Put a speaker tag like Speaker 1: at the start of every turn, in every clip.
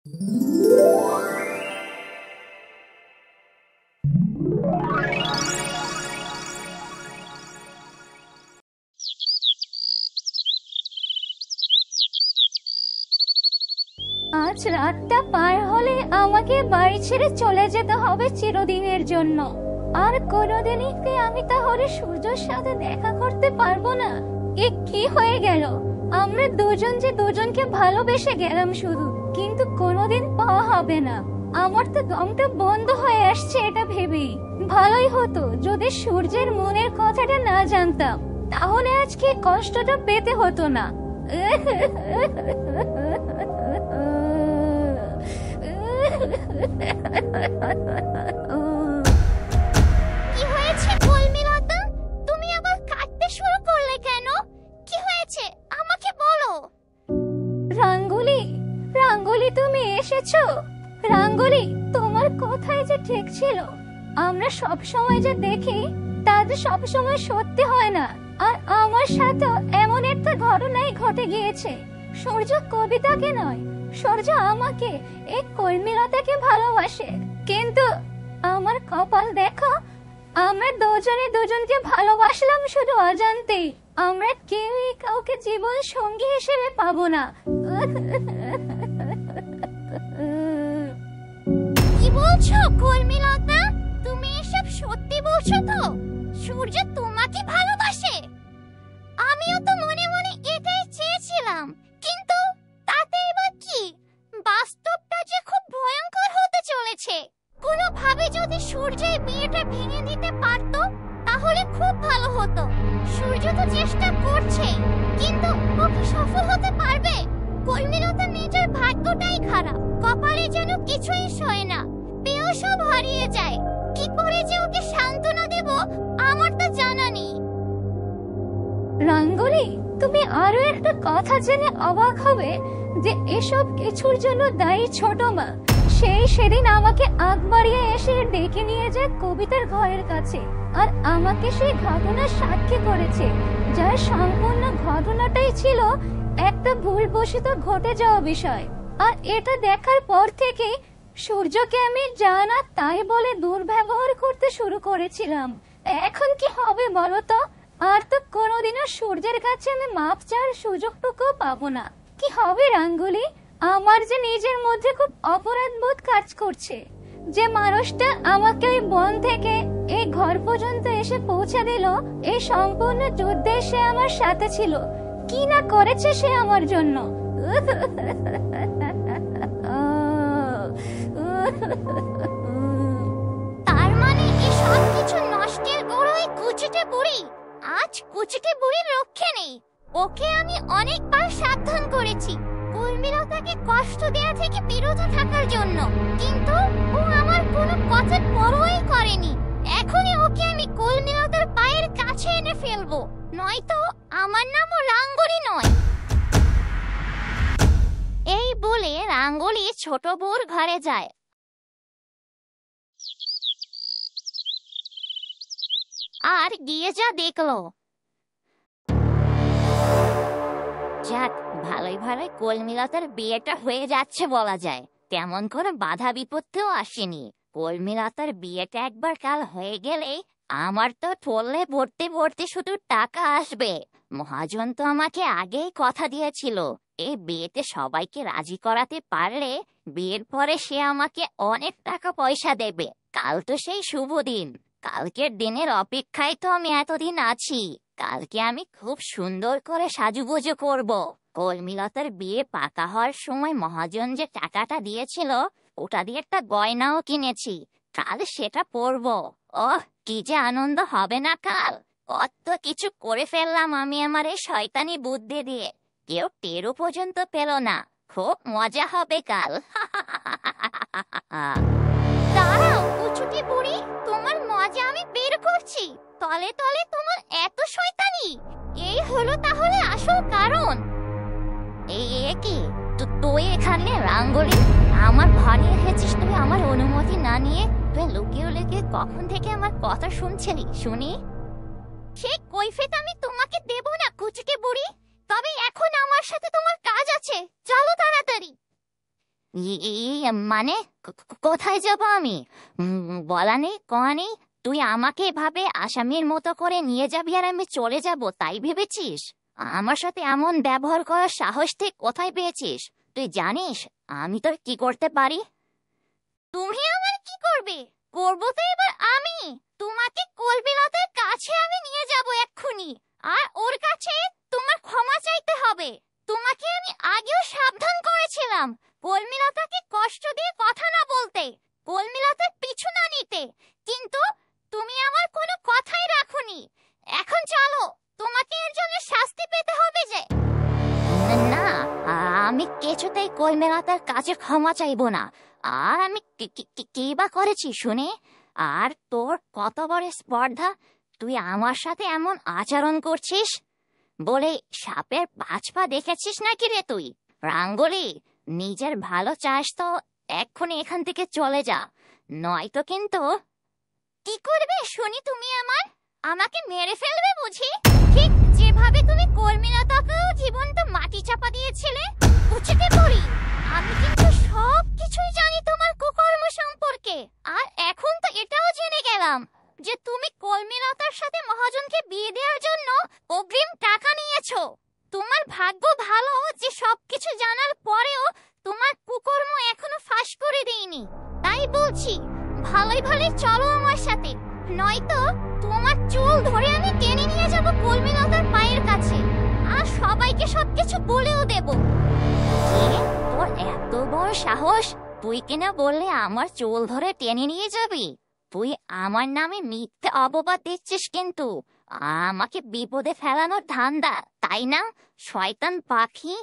Speaker 1: আজ রাতটা পার হলে আমাকে বাড়ি ছেড়ে চলে যেতে হবে চিরদিনের জন্য। আর কোনোদিনই কি আমি তাহলে সূর্যের সাথে দেখা করতে পারবো না? এ কি হয়ে গেল? আমরা দুজন যে দুজনকে ভালোবেসে গেলাম শুধু, কিন্তু কোনোদিন পাওয়া হবে না। আমার তো দমটা বন্ধ হয়ে আসছে এটা ভেবেই। ভালোই হতো যদি সূর্যের মনের কথাটা না জানতাম, তাহলে আজকে কষ্টটা পেতে হতো না।
Speaker 2: কি হয়েছে কলমিলতা? তুমি আবার কাঁদতে শুরু করলে কেন? কি হয়েছে আমাকে বলো।
Speaker 1: রাঙ্গুলি, রাঙ্গুলি তুমি এসেছো? রাঙ্গুলি, তোমার কথাই যে ঠিক ছিল। আমরা সব সময় যে দেখি তা যে সব সময় সত্যি হয় না। আর আমার সাথেও এমন একটা ঘটনাই ঘটে গিয়েছে। সূর্য কবিতাকে নয়, সূর্য আমাকে, এই কলমিলতাকে ভালোবাসে। কিন্তু আমার কপাল দেখো, আমরা দুজনে দুজনকে ভালোবাসলাম শুধু অজান্তেই। আমরা কেউই কাউকে জীবন সঙ্গী হিসেবে পাবো না।
Speaker 2: কি বলছো কলমিলতা? তুমি এসব সত্যি বলছো তো? সূর্য তোমাকে ভালোবাসে? আমিও তো মনে মনে এটাই চেয়েছিলাম, কিন্তু তাতে এবার কি? বাস্তবটা যে খুব ভয়ঙ্কর হতে চলেছে। কোনোভাবে যদি সূর্যের বিয়েটা ভেঙে দিতে পারতো তাহলে খুব ভালো হতো। সূর্য তো চেষ্টা করছে, কিন্তু ও কি সফল হতে পারবে? কলমিলতা নিজের ভাগ্যটাই খারাপ, কপালে যেন কিছুই সয় না, পেয়েও সব হারিয়ে যায়। কি করে যে ওকে সান্ত্বনা দেব আমার তো জানা নেই।
Speaker 1: রাঙ্গুলি, তুমি আরো একটা কথা জেনে অবাক হবে যে এসব কিছুর জন্য দায়ী ছোট মা। সেদিন আমাকে আগ বাড়িয়ে এসে ডেকে নিয়ে যায় কবিতার ঘরের কাছে, আর আমাকে সেই ঘটনার সাক্ষী করেছে, যার সম্পূর্ণ ঘটনাটাই ছিল একটা ভুলবশত ঘটে যাওয়া বিষয়। আর এটা দেখার পর থেকে সূর্যকে আমি জানা তাই বলে দুর্ব্যবহার করতে শুরু করেছিলাম। এখন কি হবে বলো তো? আর তো কোনোদিনও সূর্যের কাছে আমি মাপ চাওয়ার সুযোগটুকু পাবো না। কি হবে রাঙ্গুলি? আমার যে নিজের মধ্যে খুব অপরাধ বোধ কাজ করছে। যে মানুষটা আমাকে ওই বন থেকে এই ঘর পর্যন্ত এসে পৌঁছে দিল, এই সম্পূর্ণ যুদ্ধে সে আমার সাথে ছিল, কি না করেছে সে আমার জন্য।
Speaker 2: তার মানে এই সব কিছু নষ্টের গোড়ায় কুচিটে বুড়ি। আজ কুচিটে বুড়ির রক্ষে নেই। ওকে আমি অনেকবার সাবধান করেছি কলমিলতাকে কষ্ট দেয়া থেকে বিরত থাকার জন্য, কিন্তু ও আমার কোনো কথার পরোয়াই করেনি। এখনই ওকে আমি কলমিলতার পায়ের কাছে এনে ফেলবো, নয়তো আমার নামও রাঙ্গুলি নয়। এই বলে রাঙ্গুলি ছোট বউর ঘরে যায়। আর গিয়ে যা দেখলো, যাক ভালোই ভালোই কলমিলতার বিয়েটা হয়ে যাচ্ছে বলা যায়। তেমন কোনো বাধা বিপত্তিও আসেনি। কলমিলতার বিয়েটা একবার কাল হয়ে গেলেই আমার তো টললে ভর্তি ভর্তি শুধু টাকা আসবে। মহাজন তো আমাকে আগেই কথা দিয়েছিল, এই বিয়েতে সবাইকে রাজি করাতে পারলে বিয়ের পরে সে আমাকে অনেক টাকা পয়সা দেবে। কাল তো সেই শুভ দিন, কালকের দিনের অপেক্ষায় তো আমি এতদিন আছি। কালকে আমি খুব সুন্দর করে সাজুগুজু করব। কলমিলতার বিয়ে পাকা হওয়ার সময় মহাজন যে টাকাটা দিয়েছিল ওটা দিয়ে একটা গয়নাও কিনেছি, কাল সেটা পরবো। ওহ, কি যে আনন্দ হবে না কাল! কত কিছু করে ফেললাম আমি আমার এই শয়তানি বুদ্ধি দিয়ে, কেউ টেরও পর্যন্ত পেল না। খুব মজা হবে কাল। দাঁড়াও কুচুটি বুড়ি, তোমার মজা আমি বের করছি। তলে তলে তোমার এত শয়তানি, এই হলো তাহলে আসল কারণ। এই কি তুই এখানে রাঙ্গুলি? আমার ঘরে এসেছিস তুই আমার অনুমতি না নিয়ে? তুই লুকিয়ে লুকিয়ে কখন থেকে আমার কথা শুনছিলি শুনি? সেই কৈফিয়ত আমি তোমাকে দেব না কুচুটি বুড়ি, তবে এখন আমার সাথে তোমার কাজ আছে, চলো তাড়াতাড়ি। মানে কোথায় যাব আমি? বলা নেই কয়া নেই, তুই আমাকে এভাবে আসামির মতো করে নিয়ে যাবি আর আমি চলে যাব তাই ভেবেছিস? আমার সাথে এমন ব্যবহার করার সাহস তুই কোথায় পেয়েছিস? তুই জানিস আমি তোর কি করতে পারি? তুমি আমার কি করবে? করবো তো এবার আমি। তোমাকে কলবিলাতের কাছে আমি নিয়ে যাব এক্ষুনি, আর ওর কাছে তোমার ক্ষমা চাইতে হবে। তোমাকে আমি আগেও সাবধান করেছিলাম কলমিলতাকে কষ্ট দিয়ে কথা না বলতে, কলমিলতার পিছু না নিতে, কিন্তু তুমি আমার কোনো কথাই রাখোনি। এখন চলো, তোমাকে এর জন্য শাস্তি পেতে হবে যে। না, আমি কিছুতেই কলমিলতার কাছে ক্ষমা চাইবো না। আর আমি কি বা করেছি শুনে? আর তোর কত বড় স্পর্ধা, তুই আমার সাথে এমন আচরণ করছিস? বলে সাপের 5 পা দেখেছিস নাকি রে তুই? রাঙ্গুলি, নিজের ভালো চাস তো এক্ষুনি এখান থেকে চলে যা, নয়তো কিন্তু। কি করবে শুনি তুমি? আমাকে মেরে ফেলবে বুঝি? ঠিক যেভাবে তুমি কলমিলতাকেও জীবন্ত মাটি চাপা দিয়েছিলে। উচিতে পড়ি, আমি কিন্তু সব কিছুই জানি তোমার কুকর্ম সম্পর্কে। আর এখন তো এটাও জেনে গেলাম যে তুমি কলমিলতার সাথে মহাজনকে বিয়ে দেওয়ার জন্য অগ্রিম টাকা নিয়েছো। তোমার ভাগ্য ভালো যে সবকিছু জানার পরেও তোমার কুকর্ম এখনো ফাঁস করে দেইনি। তাই বলছি, ভালোই ভালোই চলো আমার সাথে, নয়তো তোমার চুল ধরে আমি টেনে নিয়ে যাব কলমিলতার পায়ের কাছে, আর সবাইকে সবকিছু বলেও দেব। তোর এত বড় সাহস, তুই কিনা বললে আমার চুল ধরে টেনে নিয়ে যাবি? তুই আমার নামে মিথ্যে অপবাদ দিচ্ছিস কিন্তু। আমাকে বিপদে ফেলানোর ধান্দা, তাই না শয়তান পাখি?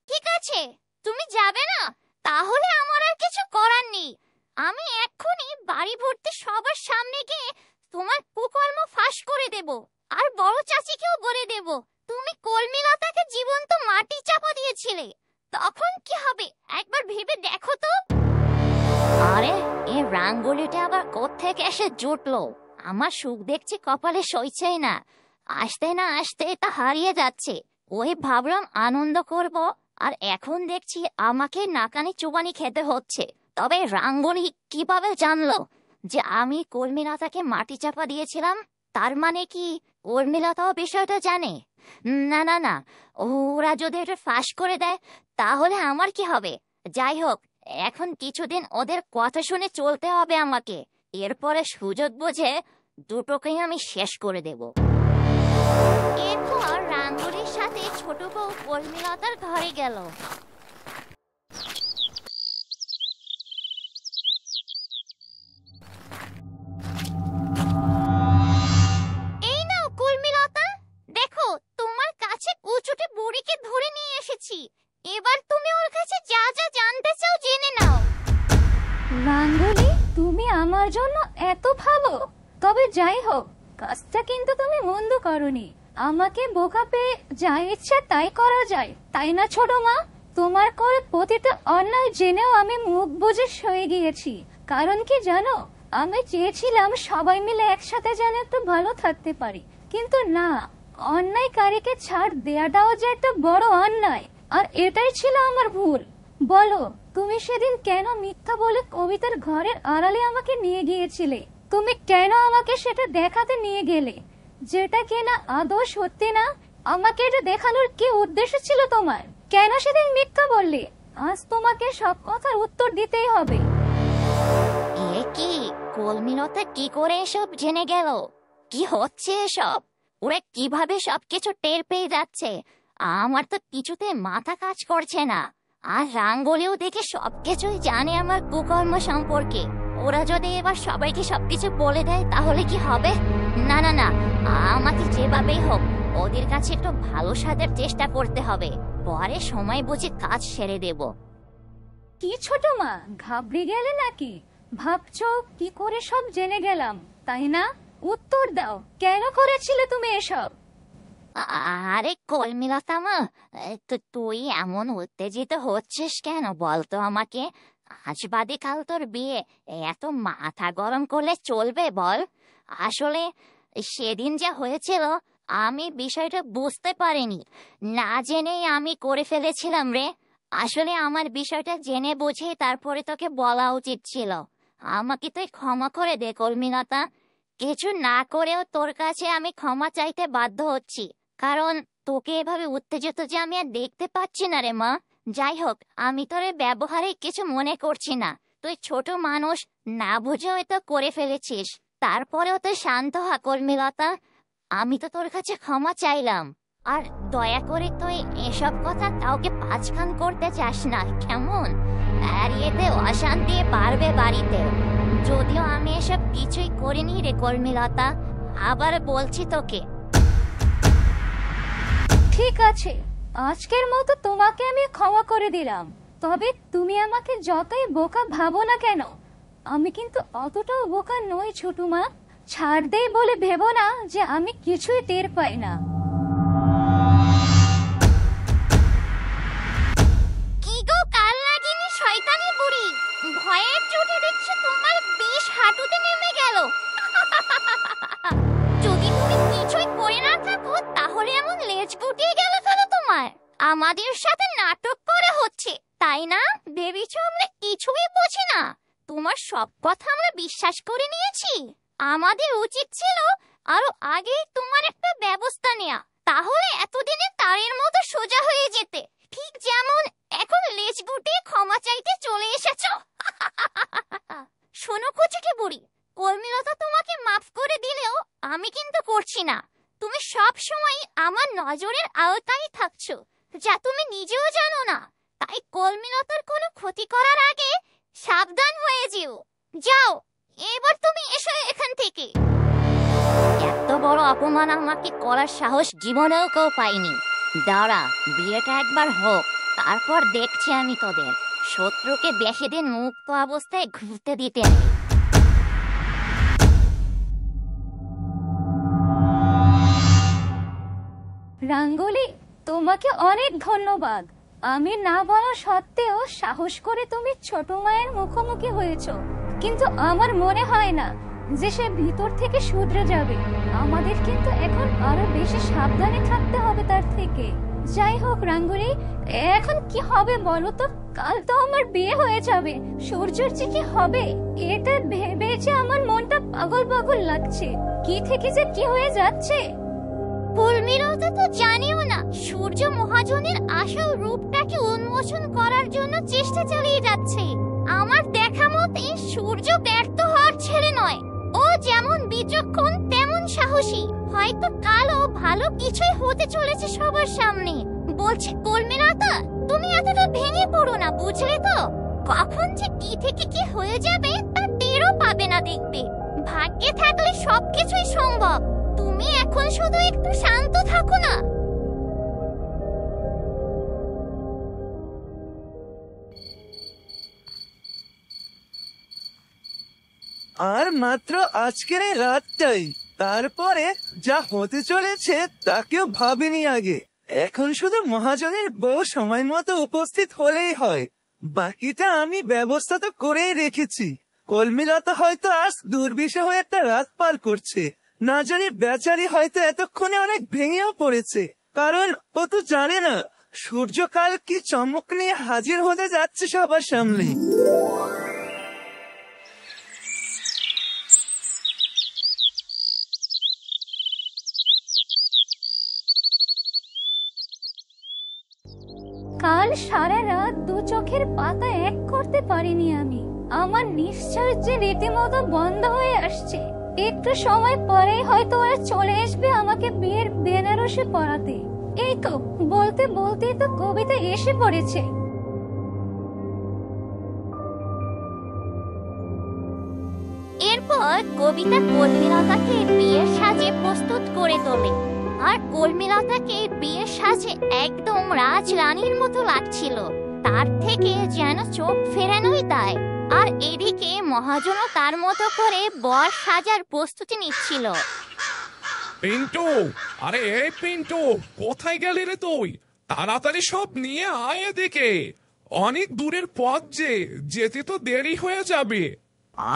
Speaker 2: ঠিক আছে, তুমি যাবে না, তাহলে আমার আর কিছু করার নেই। আমি এক্ষুনি বাড়ি ভর্তি সবার সামনে গিয়ে তোমার কুকর্ম ফাঁস করে দেব, আর বড় চাচিকেও বলে দেব তুমি কলমিলতাকে জীবন্ত মাটি চাপা দিয়েছিলে। তখন কি হবে একবার ভেবে দেখো তো। আরে, এই রাঙ্গুলিটা আবার কোত্থেকে এসে জুটলো? আমার সুখ দেখছি কপালে সইছেই না, আসতে না আসতে তা হারিয়ে যাচ্ছে। ওই ভাবলাম আনন্দ করব, আর এখন দেখছি আমাকে নাকানি চুবানি খেতে হচ্ছে। তবে রাঙ্গুলি কিভাবে জানলো যে আমি কলমিলতাকে মাটি চাপা দিয়েছিলাম? তার মানে কি উর্মিলতাও বিষয়টা জানে? না না না, ওরা যদি এটা ফাঁস করে দেয় তাহলে আমার কি হবে? যাই হোক, এখন কিছুদিন ওদের কথা শুনে চলতে হবে আমাকে। এরপরে সুযোগ বুঝে দুটোকেই আমি শেষ করে দেব। এরপর রাঙ্গুলির সাথে ছোট বউ উর্মিলতার ঘরে গেল। এই নাও কলমিলতা, দেখো তোমার কাছে কুচুটে বুড়িকে ধরে নিয়ে এসেছি। এবার তুমি ওর কাছে যা যা জানতে চাও জেনে নাও।
Speaker 1: রাঙ্গুলি, তুমি আমার জন্য এত ভালো। তবে যাই হোক, কাজটা কিন্তু তুমি মন্দ করনি। আমাকে বোকা পেয়ে যা ইচ্ছা তাই করা যায়, তাই না ছোট মা? তোমার করে প্রতিটা অন্যায় জেনেও আমি মুখ বুজে সয়ে গিয়েছি। কারণ কি জানো, আমি চেয়েছিলাম সবাই মিলে একসাথে যেন একটু ভালো থাকতে পারি, কিন্তু না, অন্যায়কারীকে ছাড় দেয়াটাও যে একটা বড় অন্যায়, আর এটাই ছিল আমার ভুল। বলো, তুমি সেদিন কেন মিথ্যা বলে কবিতার ঘরের আড়ালে আমাকে নিয়ে গিয়েছিলে? তুমি কেন আমাকে সেটা দেখাতে নিয়ে গেলে, যেটা কিনা আদৌ সত্যি না? আমাকে এটা দেখানোর কি উদ্দেশ্য ছিল তোমার? কেন সেদিন মিথ্যা বললে? আজ তোমাকে সব কথার উত্তর দিতেই হবে।
Speaker 2: এ কি, কলমিলতা কি করে এসব জেনে গেল? কি হচ্ছে এসব? ওরা কিভাবে সবকিছু টের পেয়ে যাচ্ছে? আমার তো কিছুতে মাথা কাজ করছে না। আর রাঙ্গুলিও দেখে সবকিছুই জানে আমার কুকর্ম সম্পর্কে। ওরা যদি এবার সবাইকে সবকিছু বলে দেয় তাহলে কি হবে? না না না, আমাকে যেভাবেই হোক ওদের কাছে একটু ভালো সাজার চেষ্টা করতে হবে, পরে সময় বুঝে কাজ সেরে দেব।
Speaker 1: কি ছোট মা, ঘাবড়ে গেলে নাকি? ভাবছো কি করে সব জেনে গেলাম, তাই না? উত্তর দাও, কেন করেছিলে তুমি এসব?
Speaker 2: আরে কলমিলতা মা, তুই এমন উত্তেজিত হচ্ছিস কেন বলতো আমাকে? আজ বাদে কাল তোর বিয়ে, এত মাথা গরম করলে চলবে বল? আসলে সেদিন যা হয়েছিল আমি বিষয়টা বুঝতে পারিনি, না জেনেই আমি করে ফেলেছিলাম রে। আসলে আমার বিষয়টা জেনে বুঝে তারপরে তোকে বলা উচিত ছিল। আমাকে তুই ক্ষমা করে দে কর্মীলতা। কিছু না করেও তোর কাছে আমি ক্ষমা চাইতে বাধ্য হচ্ছি, কারণ তোকে এভাবে উত্তেজিত যে আমি আর দেখতে পাচ্ছি না রে মা। যাই হোক, আমি তোর এই ব্যবহারে কিছু মনে করছি না। তুই ছোট মানুষ, না বুঝে হয়তো করে ফেলেছিস। তারপরেও তুই শান্ত হ কর্মীলতা। আমি তো তোর কাছে ক্ষমা চাইলাম। আর দয়া করে তুই এসব কথা কাউকে পাঁচখান করতে চাস না, কেমন? আর এতে অশান্তি বাড়বে বাড়িতে। যদিও আমি এসব কিছুই করিনি রে কর্মীলতা, আবার বলছি তোকে।
Speaker 1: ঠিক আছে, আজকের মতো তোমাকে আমি ক্ষমা করে দিলাম। তবে তুমি আমাকে যতই বোকা ভাবো না কেন, আমি কিন্তু অতটাও বোকা নই ছোট মা। ছাড় দেই বলে ভেবো না যে আমি কিছুই টের পাই না।
Speaker 2: কি গো কাল লাগিনি শয়তানি বুড়ি, ভয়ের চোটে দেখছি তোমার বিষ হাঁটুতে নেমে গেল। যদি তুমি কিছুই করে না থাকো তাহলে এমন লেজ গুটিয়ে গেল কেন তোমার? আমাদের সাথে নাটক করে হচ্ছে, তাই না? ভেবেছো আমরা কিছুই বুঝি না? তোমার সব কথা আমরা বিশ্বাস করে নিয়েছি। আমাদের উচিত ছিল আরো আগেই তোমার একটা ব্যবস্থা নেয়া, তাহলে এতদিনে তারের মতো সোজা হয়ে যেতে। ঠিক যেমন এখন লেজ গুটিয়ে ক্ষমা চাইতে চলে এসেছো। শোনো কুচকে বুড়ি, কর্মীলতা তোমাকে মাফ করে দিলেও আমি কিন্তু করছি না। তুমি সব সময় আমার নজরের আওতায় থাকছো, যা তুমি নিজেও জানো না। তাই কর্মীলতার কোনো ক্ষতি করার আগে সাবধান হয়ে যেও। যাও, এবার তুমি এসো এখান থেকে। এত বড় অপমান আমাকে করার সাহস জীবনেও কেউ পাইনি। দাঁড়া, বিয়েটা একবার হোক, তারপর দেখছি আমি তোদের। শত্রুকে বেশি দিন মুক্ত অবস্থায় ঘুরতে দিতে নেই।
Speaker 1: রাঙ্গুলি, তোমাকে অনেক ধন্যবাদ। আমি না বলা সত্ত্বেও সাহস করে তুমি ছোট মায়ের মুখোমুখি হয়েছো। কিন্তু আমার মনে হয় না যে সে ভিতর থেকে শুধরে যাবে। আমাদের কিন্তু এখন আরো বেশি সাবধানে থাকতে হবে তার থেকে। যাই হোক রাঙ্গুলি, এখন কি হবে বলো তো? কাল তো আমার বিয়ে হয়ে যাবে। সূর্যর যে কি হবে এটা ভেবে যে আমার মনটা পাগল পাগল লাগছে। কি থেকে যে কি হয়ে যাচ্ছে।
Speaker 2: কর্মীলতা তো জানিও না সূর্য মহাজনের আসল রূপটাকে উন্মোচন করার জন্য চেষ্টা চালিয়ে যাচ্ছে। আমার দেখা মতে সূর্য ব্যর্থ হওয়ার ছেলে নয়। ও যেমন বিচক্ষণ তেমন সাহসী। হয়তো কালও ভালো কিছুই হতে চলেছে সবার সামনে। বলছি কর্মীলতা, তুমি এতটা ভেঙে পড়ো না, বুঝলে তো? কখন যে কি থেকে কি হয়ে যাবে তা টেরও পাবে না দেখবে। ভাগ্যে থাকলে সবকিছুই সম্ভব। তুমি এখন শুধু একটু শান্ত থাকো না।
Speaker 3: আর মাত্র আজকের এই রাতটাই, তারপরে যা হতে চলেছে তা কেউ ভাবেনি আগে। এখন শুধু মহাজনের বউ সময় মতো উপস্থিত হলেই হয়। বাকিটা আমি ব্যবস্থা তো করেই রেখেছি। কলমিলতা হয়তো আজ দুর্বিষহ একটা রাত পার করছে। না জানি বেচারি হয়তো এতক্ষণে অনেক ভেঙেও পড়েছে, কারণ ও তো জানে না সূর্যকাল কি চমক নিয়ে হাজির হতে যাচ্ছে সবার সামনে।
Speaker 1: কাল সারা রাত দু চোখের পাতা এক করতে পারিনি আমি। আমার নিশ্বাস যে রীতিমতো বন্ধ হয়ে আসছে। একটু সময় পরেই হয়তো ওরা চলে আসবে আমাকে বিয়ের বেনারসে পরাতে। এই তো বলতে বলতেই তো কবিতা এসে পড়েছে।
Speaker 2: এরপর কবিতা কর্মীলতাকে বিয়ের সাজে প্রস্তুত করে তোলে। আর কর্মীলতাকে বিয়ের সাজে একদম রাজরানীর মতো লাগছিল। তার থেকে যেন চোখ ফেরানোই দায়। আর এদিকে মহাজনও তার মতো করে বর সাজার প্রস্তুতি নিচ্ছিল।
Speaker 4: পিন্টু, আরে এই পিন্টু, কোথায় গেলি রে তুই? তাড়াতাড়ি সব নিয়ে আয় এদিকে। অনেক দূরের পথ যে, যেতে তো দেরি হয়ে যাবে।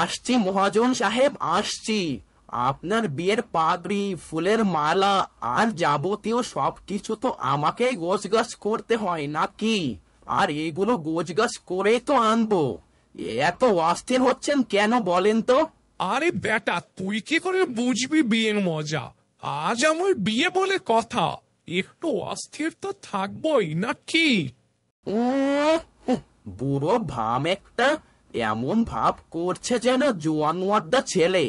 Speaker 5: আসছি মহাজন সাহেব, আসছি। আপনার বিয়ের পাগড়ি, ফুলের মালা আর যাবতীয় সবকিছু তো আমাকেই গোছগাছ করতে হয় নাকি? আর এগুলো গোছগাছ করে তো আনবো। এত অস্থির হচ্ছেন কেন বলেন তো?
Speaker 4: আরে বেটা, তুই কি করে বুঝবি বিয়ের মজা? আজ আমার বিয়ে বলে কথা, একটু অস্থির তো থাকবই নাকি?
Speaker 5: বুড়ো ভাম একটা, এমন ভাব করছে যেন জোয়ান ওয়ার্দা ছেলে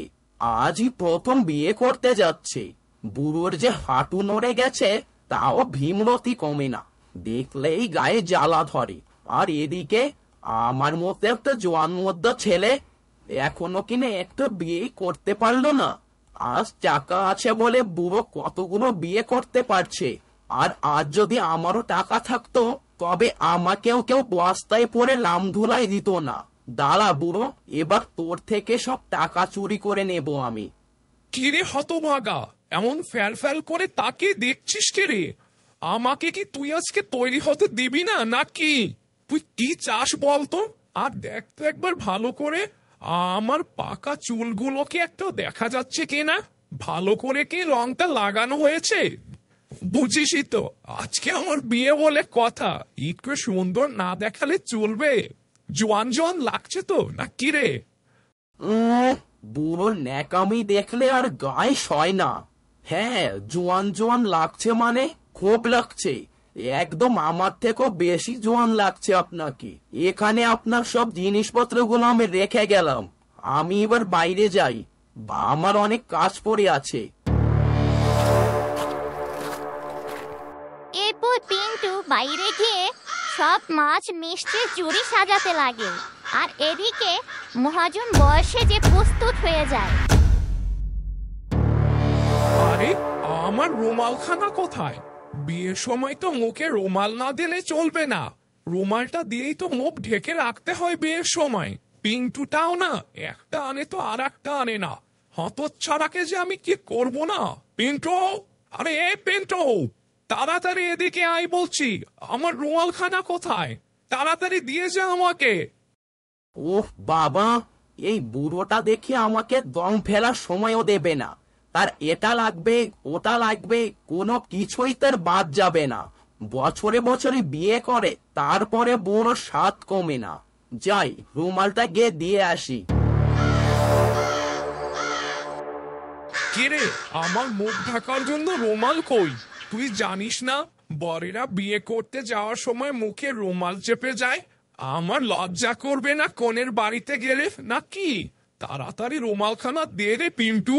Speaker 5: আজই প্রথম বিয়ে করতে যাচ্ছে। বুড়োর যে হাঁটু নড়ে গেছে তাও ভীমরতি কমে না, দেখলেই গায়ে জ্বালা ধরে। আর এদিকে আমার মতো একটা জোয়ান ওয়ার্দা ছেলে এখনো কিনা একটা বিয়ে করতে পারলো না। আজ টাকা আছে বলে বুড়ো কতগুলো বিয়ে করতে পারছে, আর আজ যদি আমারও টাকা থাকতো তবে আমাকেও কেউ বস্তায় পরে লামধুলাই দিত না। দাঁড়া বুড়ো, এবার তোর থেকে সব টাকা চুরি করে নেব আমি।
Speaker 4: কিরে হতভাগা, এমন ফ্যাল ফ্যাল করে তাকে দেখছিস কে রে? আমাকে কি তুই আজকে তৈরি হতে দিবি না নাকি? তুই কি চাস বলতো? আর দেখ তো একবার ভালো করে, আমার পাকা চুলগুলোকে একটা দেখা যাচ্ছে কিনা, ভালো করে কি রংটা লাগানো হয়েছে? বুঝিসই তো আজকে আমার বিয়ে বলে কথা, একটু সুন্দর না দেখালে চলবে? জোয়ান জোয়ান লাগছে তো নাকি রে?
Speaker 5: বুড়োর ন্যাকামি দেখলে আর গায়ে সয় না। হ্যাঁ, জোয়ান জোয়ান লাগছে মানে খুব লাগছে, একদম আমার থেকেও বেশি জোয়ান লাগছে আপনাকে। এখানে আপনার সব জিনিসপত্রগুলো আমি রেখে গেলাম, আমি এবার বাইরে যাই, আমার অনেক কাজ পড়ে আছে।
Speaker 2: এরপর পিন্টু বাইরে গিয়ে সব মাছ মিষ্টির জুড়ি সাজাতে লাগে, আর এদিকে মহাজন বয়সে যে প্রস্তুত হয়ে যায়।
Speaker 4: আরে আমার রুমালখানা কোথায়? বিয়ের সময় তো মুখে রুমাল না দিলে চলবে না, রুমালটা দিয়েই তো মুখ ঢেকে রাখতে হয় বিয়ের সময়। পিন্টুটাও না একটা আনে তো আর একটা আনে না, হতচ্ছাড়াকে যে আমি কি করব না। পিন্টু, আরে এ পিন্টু, তাড়াতাড়ি এদিকে আয় বলছি, আমার রুমালখানা কোথায়? তাড়াতাড়ি দিয়ে যা আমাকে।
Speaker 5: ওহ বাবা, এই বুড়োটা দেখে আমাকে দম ফেলার সময়ও দেবে না, তার এটা লাগবে ওটা লাগবে, কোনো কিছুই তার বাদ যাবে না। বছরে বছরে বিয়ে করে তারপরে বুড়োর স্বাদ কমে না। যাই, রুমালটা গিয়ে দিয়ে আসি।
Speaker 4: কিরে, আমার মুখ ঢাকার জন্য রুমাল কই? তুই জানিস না বরেরা বিয়ে করতে যাওয়ার সময় মুখে রুমাল চেপে যায়? আমার লজ্জা করবে না কনের বাড়িতে গেলে নাকি? তাড়াতাড়ি রুমালখানা দে রে পিন্টু।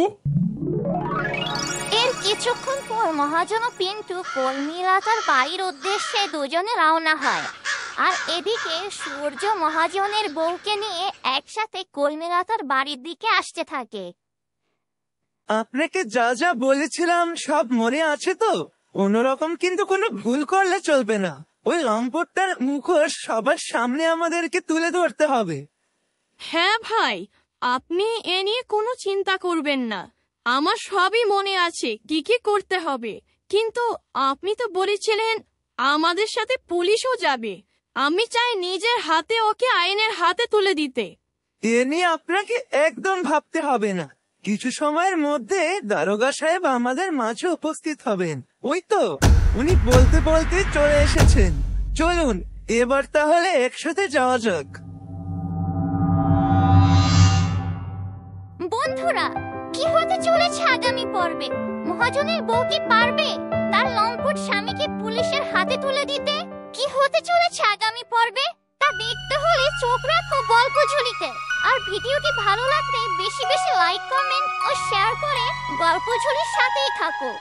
Speaker 2: এর কিছুক্ষণ পর মহাজন ও পিন্টু কর্মীলতার বাড়ির উদ্দেশ্যে দুজনে রওনা হয়, আর এদিকে সূর্য মহাজনের বউকে নিয়ে একসাথে কর্মীলতার বাড়ির দিকে আসতে থাকে।
Speaker 3: আপনাকে যা যা বলেছিলাম সব মনে আছে তো? অন্যরকম কিন্তু কোনো ভুল করলে চলবে না। ওই লম্পটটার মুখোশ সবার সামনে আমাদেরকে তুলে ধরতে হবে।
Speaker 6: হ্যাঁ ভাই, আপনি এ নিয়ে কোনো চিন্তা করবেন না, আমার সবই মনে আছে কি কি করতে হবে। কিন্তু আপনি তো বলেছিলেন আমাদের সাথে পুলিশও যাবে, আমি চাই নিজের হাতে ওকে আইনের হাতে তুলে দিতে।
Speaker 3: এ নিয়ে আপনাকে একদম ভাবতে হবে না, কিছু সময়ের মধ্যে দারোগা সাহেব আমাদের মাঝে উপস্থিত হবেন। ওই তো উনি বলতে বলতে চলে এসেছেন। চলুন এবার তাহলে একসাথে যাওয়া যাক।
Speaker 2: বন্ধুরা, কি হতে চলেছে আগামী পর্বে? মহাজনের বউ কি পারবে তার লম্পট স্বামীকে পুলিশের হাতে তুলে দিতে? কি হতে চলেছে আগামী পর্বে তা দেখতে হলে চোখ রাখো গল্পঝুলিতে। আর ভিডিওটি ভালো লাগলে বেশি বেশি লাইক, কমেন্ট ও শেয়ার করে গল্পঝুলির সাথেই থাকো।